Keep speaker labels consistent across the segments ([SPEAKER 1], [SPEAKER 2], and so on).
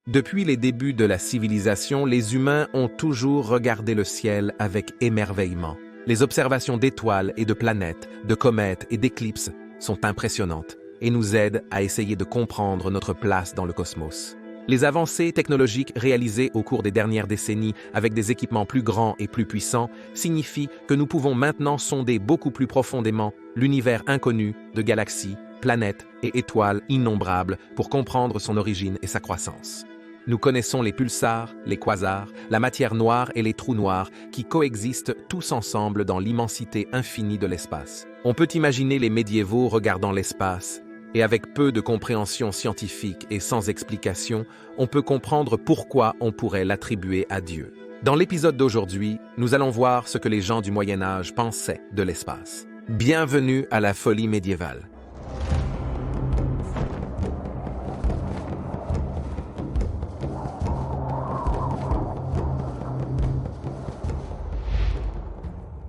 [SPEAKER 1] Depuis les débuts de la civilisation, les humains ont toujours regardé le ciel avec émerveillement. Les observations d'étoiles et de planètes, de comètes et d'éclipses sont impressionnantes et nous aident à essayer de comprendre notre place dans le cosmos. Les avancées technologiques réalisées au cours des dernières décennies avec des équipements plus grands et plus puissants signifient que nous pouvons maintenant sonder beaucoup plus profondément l'univers inconnu de galaxies, planètes et étoiles innombrables pour comprendre son origine et sa croissance. Nous connaissons les pulsars, les quasars, la matière noire et les trous noirs qui coexistent tous ensemble dans l'immensité infinie de l'espace. On peut imaginer les médiévaux regardant l'espace, et avec peu de compréhension scientifique et sans explication, on peut comprendre pourquoi on pourrait l'attribuer à Dieu. Dans l'épisode d'aujourd'hui, nous allons voir ce que les gens du Moyen Âge pensaient de l'espace. Bienvenue à la folie médiévale.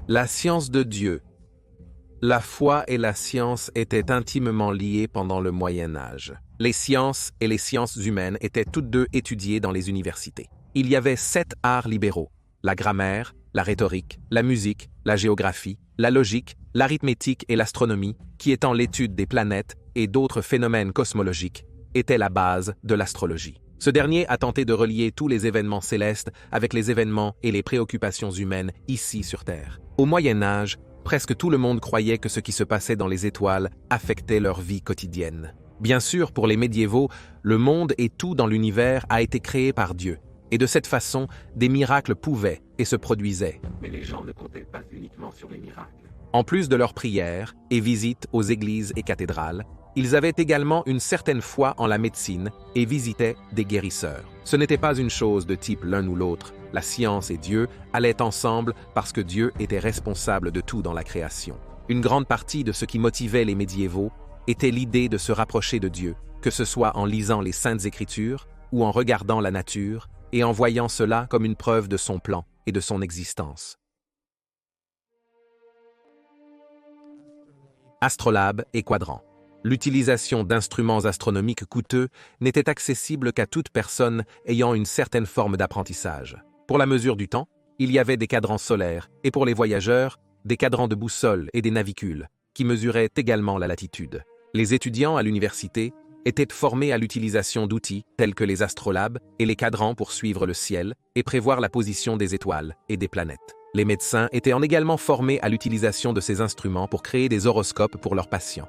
[SPEAKER 1] La science de Dieu. La foi et la science étaient intimement liées pendant le Moyen Âge. Les sciences et les sciences humaines étaient toutes deux étudiées dans les universités. Il y avait 7 arts libéraux: la grammaire, la rhétorique, la musique, la géographie, la logique, l'arithmétique et l'astronomie, qui étant l'étude des planètes et d'autres phénomènes cosmologiques, étaient la base de l'astrologie. Ce dernier a tenté de relier tous les événements célestes avec les événements et les préoccupations humaines ici sur Terre. Au Moyen Âge, presque tout le monde croyait que ce qui se passait dans les étoiles affectait leur vie quotidienne. Bien sûr, pour les médiévaux, le monde et tout dans l'univers a été créé par Dieu. Et de cette façon, des miracles pouvaient et se produisaient. Mais les gens ne comptaient pas uniquement sur les miracles. En plus de leurs prières et visites aux églises et cathédrales, ils avaient également une certaine foi en la médecine et visitaient des guérisseurs. Ce n'était pas une chose de type l'un ou l'autre. La science et Dieu allaient ensemble parce que Dieu était responsable de tout dans la création. Une grande partie de ce qui motivait les médiévaux était l'idée de se rapprocher de Dieu, que ce soit en lisant les Saintes Écritures ou en regardant la nature et en voyant cela comme une preuve de son plan et de son existence. Astrolabe et quadrant. L'utilisation d'instruments astronomiques coûteux n'était accessible qu'à toute personne ayant une certaine forme d'apprentissage. Pour la mesure du temps, il y avait des cadrans solaires et pour les voyageurs, des cadrans de boussole et des navicules, qui mesuraient également la latitude. Les étudiants à l'université étaient formés à l'utilisation d'outils tels que les astrolabes et les cadrans pour suivre le ciel et prévoir la position des étoiles et des planètes. Les médecins étaient également formés à l'utilisation de ces instruments pour créer des horoscopes pour leurs patients.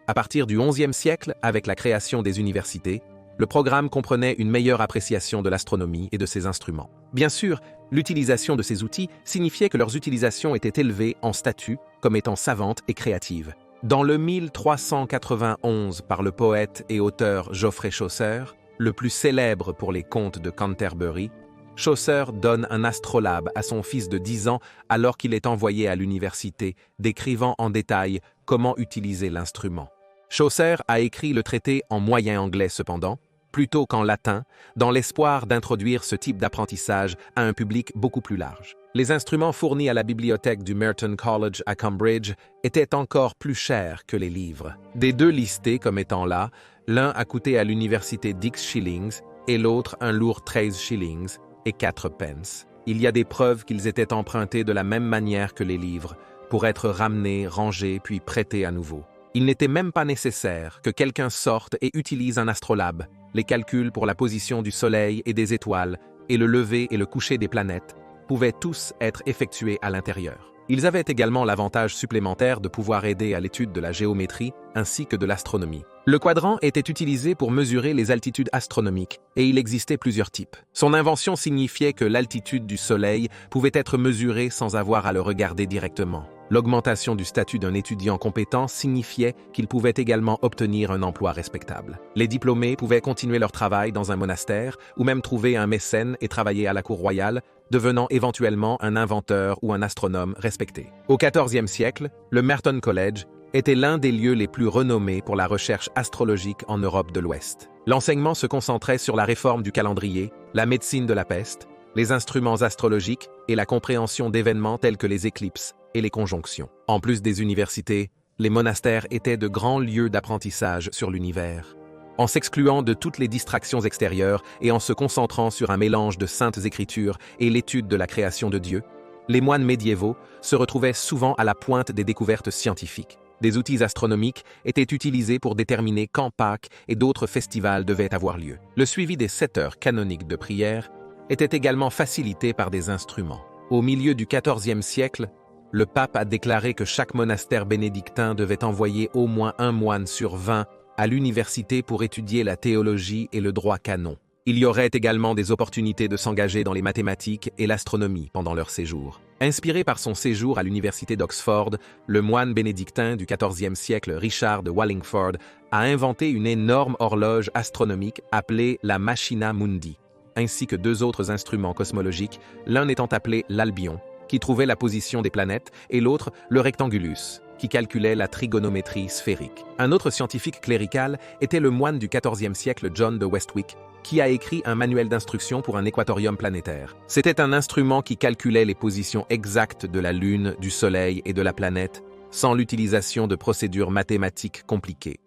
[SPEAKER 1] À partir du XIe siècle, avec la création des universités, le programme comprenait une meilleure appréciation de l'astronomie et de ses instruments. Bien sûr, l'utilisation de ces outils signifiait que leurs utilisations étaient élevées en statut comme étant savantes et créatives. Dans le 1391 par le poète et auteur Geoffrey Chaucer, le plus célèbre pour les contes de Canterbury, Chaucer donne un astrolabe à son fils de 10 ans alors qu'il est envoyé à l'université, décrivant en détail comment utiliser l'instrument. Chaucer a écrit le traité en moyen anglais cependant, plutôt qu'en latin, dans l'espoir d'introduire ce type d'apprentissage à un public beaucoup plus large. Les instruments fournis à la bibliothèque du Merton College à Cambridge étaient encore plus chers que les livres. Des deux listés comme étant là, l'un a coûté à l'université 10 shillings et l'autre un lourd 13 shillings et 4 pence. Il y a des preuves qu'ils étaient empruntés de la même manière que les livres, pour être ramenés, rangés, puis prêtés à nouveau. Il n'était même pas nécessaire que quelqu'un sorte et utilise un astrolabe. Les calculs pour la position du Soleil et des étoiles, et le lever et le coucher des planètes, pouvaient tous être effectués à l'intérieur. Ils avaient également l'avantage supplémentaire de pouvoir aider à l'étude de la géométrie ainsi que de l'astronomie. Le quadrant était utilisé pour mesurer les altitudes astronomiques, et il existait plusieurs types. Son invention signifiait que l'altitude du Soleil pouvait être mesurée sans avoir à le regarder directement. L'augmentation du statut d'un étudiant compétent signifiait qu'il pouvait également obtenir un emploi respectable. Les diplômés pouvaient continuer leur travail dans un monastère ou même trouver un mécène et travailler à la cour royale, devenant éventuellement un inventeur ou un astronome respecté. Au XIVe siècle, le Merton College était l'un des lieux les plus renommés pour la recherche astrologique en Europe de l'Ouest. L'enseignement se concentrait sur la réforme du calendrier, la médecine de la peste, les instruments astrologiques et la compréhension d'événements tels que les éclipses et les conjonctions. En plus des universités, les monastères étaient de grands lieux d'apprentissage sur l'univers. En s'excluant de toutes les distractions extérieures et en se concentrant sur un mélange de saintes écritures et l'étude de la création de Dieu, les moines médiévaux se retrouvaient souvent à la pointe des découvertes scientifiques. Des outils astronomiques étaient utilisés pour déterminer quand Pâques et d'autres festivals devaient avoir lieu. Le suivi des 7 heures canoniques de prière était également facilité par des instruments. Au milieu du XIVe siècle, le pape a déclaré que chaque monastère bénédictin devait envoyer au moins un moine sur 20 à l'université pour étudier la théologie et le droit canon. Il y aurait également des opportunités de s'engager dans les mathématiques et l'astronomie pendant leur séjour. Inspiré par son séjour à l'université d'Oxford, le moine bénédictin du XIVe siècle Richard de Wallingford a inventé une énorme horloge astronomique appelée la Machina Mundi, ainsi que 2 autres instruments cosmologiques, l'un étant appelé l'Albion, qui trouvait la position des planètes, et l'autre le Rectangulus, qui calculait la trigonométrie sphérique. Un autre scientifique clérical était le moine du XIVe siècle John de Westwick, qui a écrit un manuel d'instruction pour un équatorium planétaire. C'était un instrument qui calculait les positions exactes de la Lune, du Soleil et de la planète, sans l'utilisation de procédures mathématiques compliquées.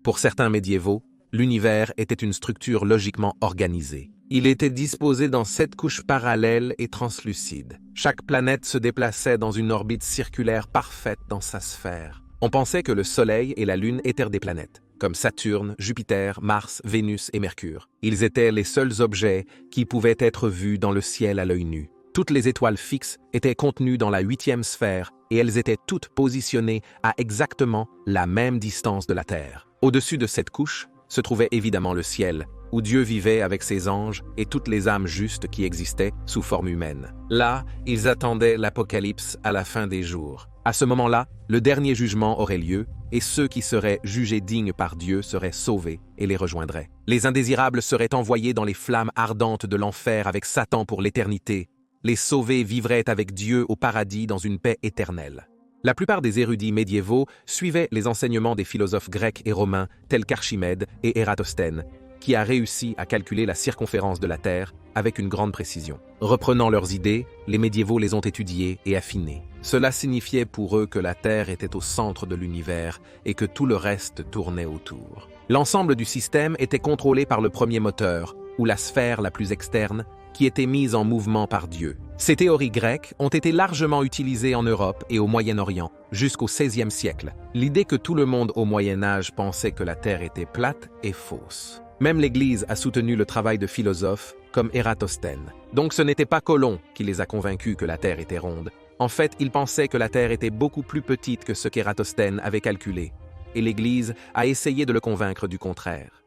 [SPEAKER 1] Pour certains médiévaux, l'univers était une structure logiquement organisée. Il était disposé dans 7 couches parallèles et translucides. Chaque planète se déplaçait dans une orbite circulaire parfaite dans sa sphère. On pensait que le Soleil et la Lune étaient des planètes, comme Saturne, Jupiter, Mars, Vénus et Mercure. Ils étaient les seuls objets qui pouvaient être vus dans le ciel à l'œil nu. Toutes les étoiles fixes étaient contenues dans la 8e sphère et elles étaient toutes positionnées à exactement la même distance de la Terre. Au-dessus de cette couche se trouvait évidemment le ciel, où Dieu vivait avec ses anges et toutes les âmes justes qui existaient sous forme humaine. Là, ils attendaient l'Apocalypse à la fin des jours. À ce moment-là, le dernier jugement aurait lieu, et ceux qui seraient jugés dignes par Dieu seraient sauvés et les rejoindraient. Les indésirables seraient envoyés dans les flammes ardentes de l'enfer avec Satan pour l'éternité. Les sauvés vivraient avec Dieu au paradis dans une paix éternelle. La plupart des érudits médiévaux suivaient les enseignements des philosophes grecs et romains tels qu'Archimède et Ératosthène, qui a réussi à calculer la circonférence de la Terre avec une grande précision. Reprenant leurs idées, les médiévaux les ont étudiées et affinées. Cela signifiait pour eux que la Terre était au centre de l'univers et que tout le reste tournait autour. L'ensemble du système était contrôlé par le premier moteur, ou la sphère la plus externe, qui était mise en mouvement par Dieu. Ces théories grecques ont été largement utilisées en Europe et au Moyen-Orient, jusqu'au XVIe siècle. L'idée que tout le monde au Moyen-Âge pensait que la Terre était plate est fausse. Même l'Église a soutenu le travail de philosophes comme Ératosthène. Donc ce n'était pas Colomb qui les a convaincus que la Terre était ronde. En fait, ils pensaient que la Terre était beaucoup plus petite que ce qu'Ératosthène avait calculé. Et l'Église a essayé de le convaincre du contraire.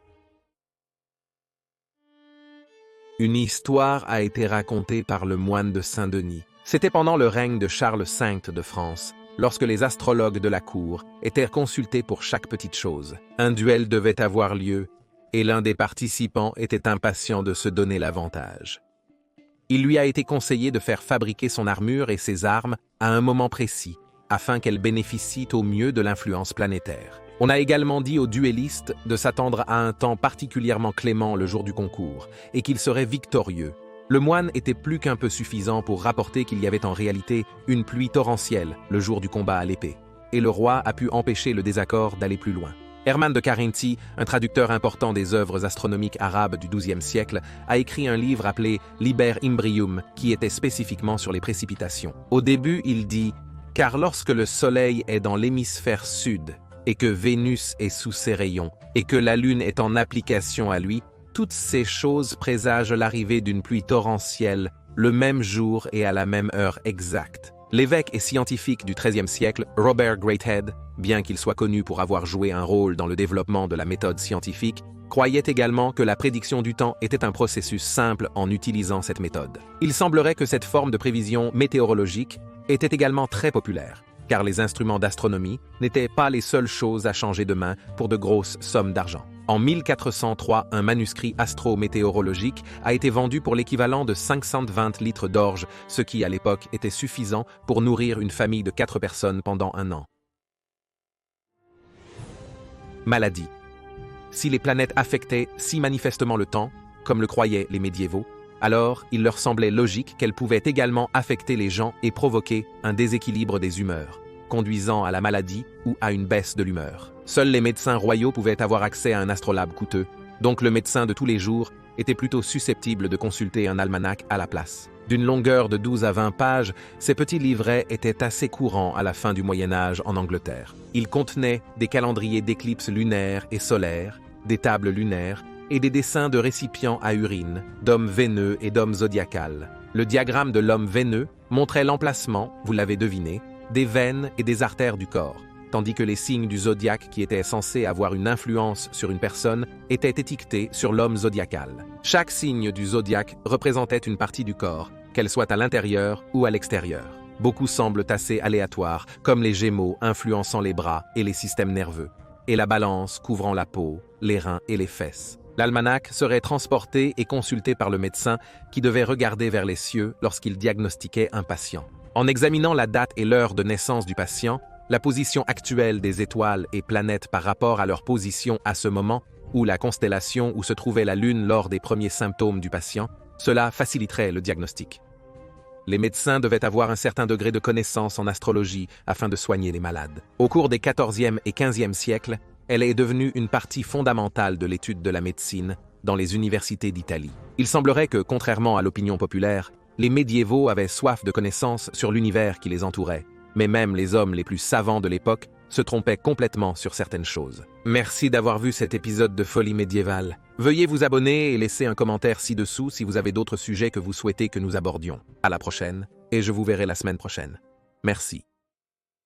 [SPEAKER 1] Une histoire a été racontée par le moine de Saint-Denis. C'était pendant le règne de Charles V de France, lorsque les astrologues de la cour étaient consultés pour chaque petite chose. Un duel devait avoir lieu, et l'un des participants était impatient de se donner l'avantage. Il lui a été conseillé de faire fabriquer son armure et ses armes à un moment précis, afin qu'elles bénéficient au mieux de l'influence planétaire. On a également dit aux duellistes de s'attendre à un temps particulièrement clément le jour du concours, et qu'il serait victorieux. Le moine était plus qu'un peu suffisant pour rapporter qu'il y avait en réalité une pluie torrentielle le jour du combat à l'épée, et le roi a pu empêcher le désaccord d'aller plus loin. Hermann de Carinthie, un traducteur important des œuvres astronomiques arabes du XIIe siècle, a écrit un livre appelé Liber Imbrium, qui était spécifiquement sur les précipitations. Au début, il dit « Car lorsque le soleil est dans l'hémisphère sud, et que Vénus est sous ses rayons, et que la lune est en application à lui, toutes ces choses présagent l'arrivée d'une pluie torrentielle le même jour et à la même heure exacte. » L'évêque et scientifique du XIIIe siècle, Robert Greathead, bien qu'il soit connu pour avoir joué un rôle dans le développement de la méthode scientifique, croyait également que la prédiction du temps était un processus simple en utilisant cette méthode. Il semblerait que cette forme de prévision météorologique était également très populaire, car les instruments d'astronomie n'étaient pas les seules choses à changer de main pour de grosses sommes d'argent. En 1403, un manuscrit astro-météorologique a été vendu pour l'équivalent de 520 litres d'orge, ce qui, à l'époque, était suffisant pour nourrir une famille de 4 personnes pendant un an. Maladie. Si les planètes affectaient si manifestement le temps, comme le croyaient les médiévaux, alors il leur semblait logique qu'elles pouvaient également affecter les gens et provoquer un déséquilibre des humeurs. conduisant à la maladie ou à une baisse de l'humeur. Seuls les médecins royaux pouvaient avoir accès à un astrolabe coûteux, donc le médecin de tous les jours était plutôt susceptible de consulter un almanach à la place. D'une longueur de 12 à 20 pages, ces petits livrets étaient assez courants à la fin du Moyen-Âge en Angleterre. Ils contenaient des calendriers d'éclipses lunaires et solaires, des tables lunaires et des dessins de récipients à urine, d'hommes veineux et d'hommes zodiacales. Le diagramme de l'homme veineux montrait l'emplacement, vous l'avez deviné, des veines et des artères du corps, tandis que les signes du zodiaque qui étaient censés avoir une influence sur une personne étaient étiquetés sur l'homme zodiacal. Chaque signe du zodiaque représentait une partie du corps, qu'elle soit à l'intérieur ou à l'extérieur. Beaucoup semblent assez aléatoires, comme les Gémeaux influençant les bras et les systèmes nerveux, et la Balance couvrant la peau, les reins et les fesses. L'almanach serait transporté et consulté par le médecin qui devait regarder vers les cieux lorsqu'il diagnostiquait un patient. En examinant la date et l'heure de naissance du patient, la position actuelle des étoiles et planètes par rapport à leur position à ce moment, ou la constellation où se trouvait la Lune lors des premiers symptômes du patient, cela faciliterait le diagnostic. Les médecins devaient avoir un certain degré de connaissance en astrologie afin de soigner les malades. Au cours des XIVe et XVe siècles, elle est devenue une partie fondamentale de l'étude de la médecine dans les universités d'Italie. Il semblerait que, contrairement à l'opinion populaire, les médiévaux avaient soif de connaissances sur l'univers qui les entourait, mais même les hommes les plus savants de l'époque se trompaient complètement sur certaines choses. Merci d'avoir vu cet épisode de Folie médiévale. Veuillez vous abonner et laisser un commentaire ci-dessous si vous avez d'autres sujets que vous souhaitez que nous abordions. À la prochaine, et je vous verrai la semaine prochaine. Merci.